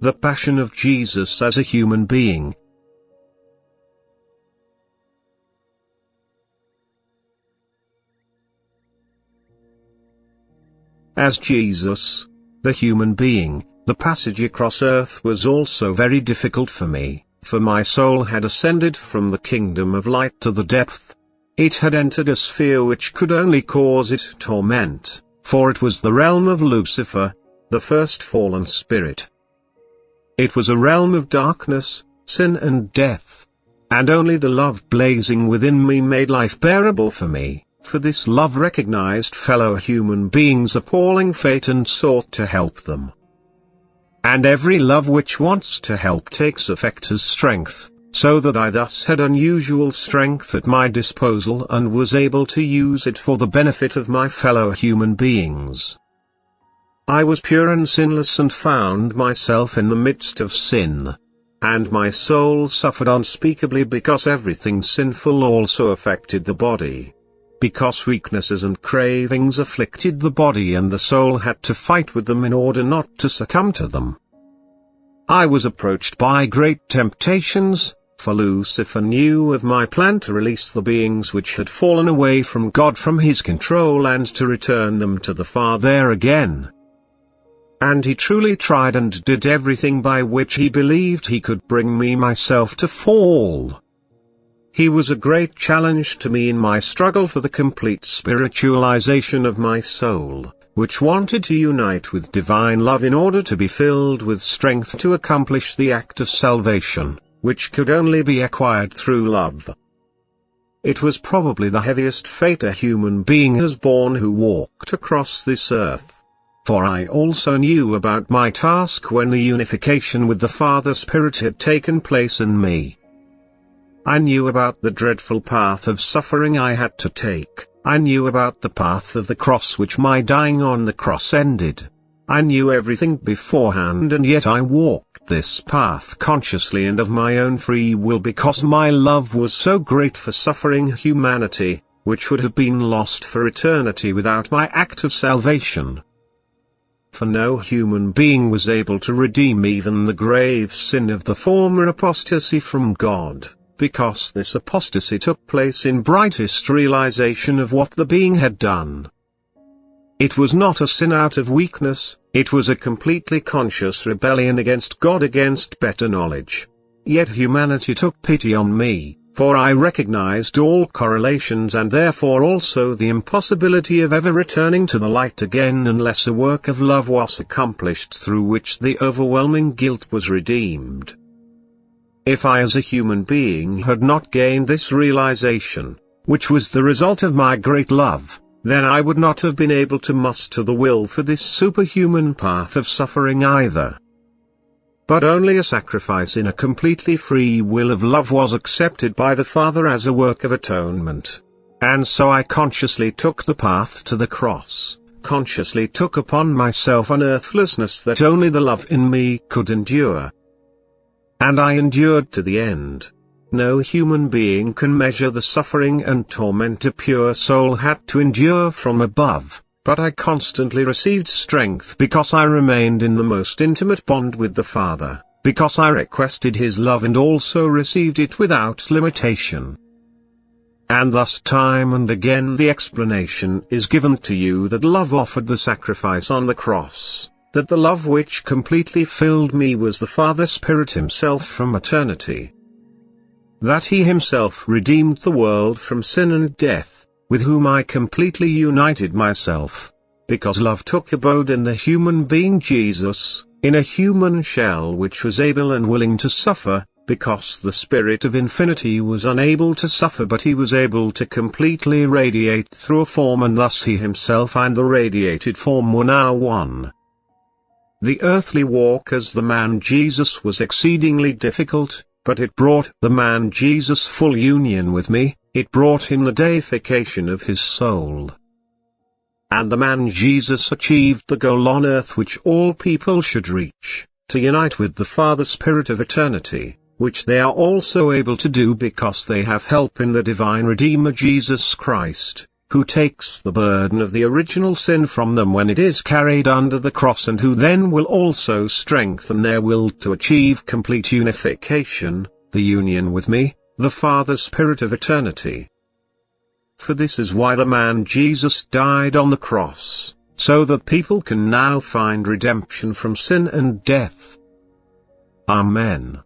the passion of Jesus as a human being. As Jesus, the human being, the passage across earth was also very difficult for me, for my soul had ascended from the kingdom of light to the depth. It had entered a sphere which could only cause it torment, for it was the realm of Lucifer, the first fallen spirit. It was a realm of darkness, sin and death. And only the love blazing within me made life bearable for me, for this love recognized fellow human beings' appalling fate and sought to help them. And every love which wants to help takes effect as strength, so that I thus had unusual strength at my disposal and was able to use it for the benefit of my fellow human beings. I was pure and sinless and found myself in the midst of sin. And my soul suffered unspeakably because everything sinful also affected the body. Because weaknesses and cravings afflicted the body and the soul had to fight with them in order not to succumb to them. I was approached by great temptations, for Lucifer knew of my plan to release the beings which had fallen away from God from his control and to return them to the Father again. And he truly tried and did everything by which he believed he could bring me myself to fall. He was a great challenge to me in my struggle for the complete spiritualization of my soul, which wanted to unite with divine love in order to be filled with strength to accomplish the act of salvation, which could only be acquired through love. It was probably the heaviest fate a human being has borne who walked across this earth. For I also knew about my task when the unification with the Father Spirit had taken place in me. I knew about the dreadful path of suffering I had to take. I knew about the path of the cross which my dying on the cross ended. I knew everything beforehand, and yet I walked this path consciously and of my own free will because my love was so great for suffering humanity, which would have been lost for eternity without my act of salvation. For no human being was able to redeem even the grave sin of the former apostasy from God, because this apostasy took place in brightest realization of what the being had done. It was not a sin out of weakness, it was a completely conscious rebellion against God, against better knowledge. Yet humanity took pity on me, for I recognized all correlations and therefore also the impossibility of ever returning to the light again unless a work of love was accomplished through which the overwhelming guilt was redeemed. If I as a human being had not gained this realization, which was the result of my great love, then I would not have been able to muster the will for this superhuman path of suffering either. But only a sacrifice in a completely free will of love was accepted by the Father as a work of atonement. And so I consciously took the path to the cross, consciously took upon myself an earthlessness that only the love in me could endure. And I endured to the end. No human being can measure the suffering and torment a pure soul had to endure from above, but I constantly received strength because I remained in the most intimate bond with the Father, because I requested His love and also received it without limitation. And thus time and again the explanation is given to you that love offered the sacrifice on the cross. That the love which completely filled me was the Father Spirit Himself from eternity. That He Himself redeemed the world from sin and death, with whom I completely united myself, because love took abode in the human being Jesus, in a human shell which was able and willing to suffer, because the Spirit of Infinity was unable to suffer but He was able to completely radiate through a form, and thus He Himself and the radiated form were now one. The earthly walk as the man Jesus was exceedingly difficult, but it brought the man Jesus full union with me, it brought him the deification of his soul. And the man Jesus achieved the goal on earth which all people should reach, to unite with the Father Spirit of eternity, which they are also able to do because they have help in the divine Redeemer Jesus Christ, who takes the burden of the original sin from them when it is carried under the cross, and who then will also strengthen their will to achieve complete unification, the union with me, the Father Spirit of eternity. For this is why the man Jesus died on the cross, so that people can now find redemption from sin and death. Amen.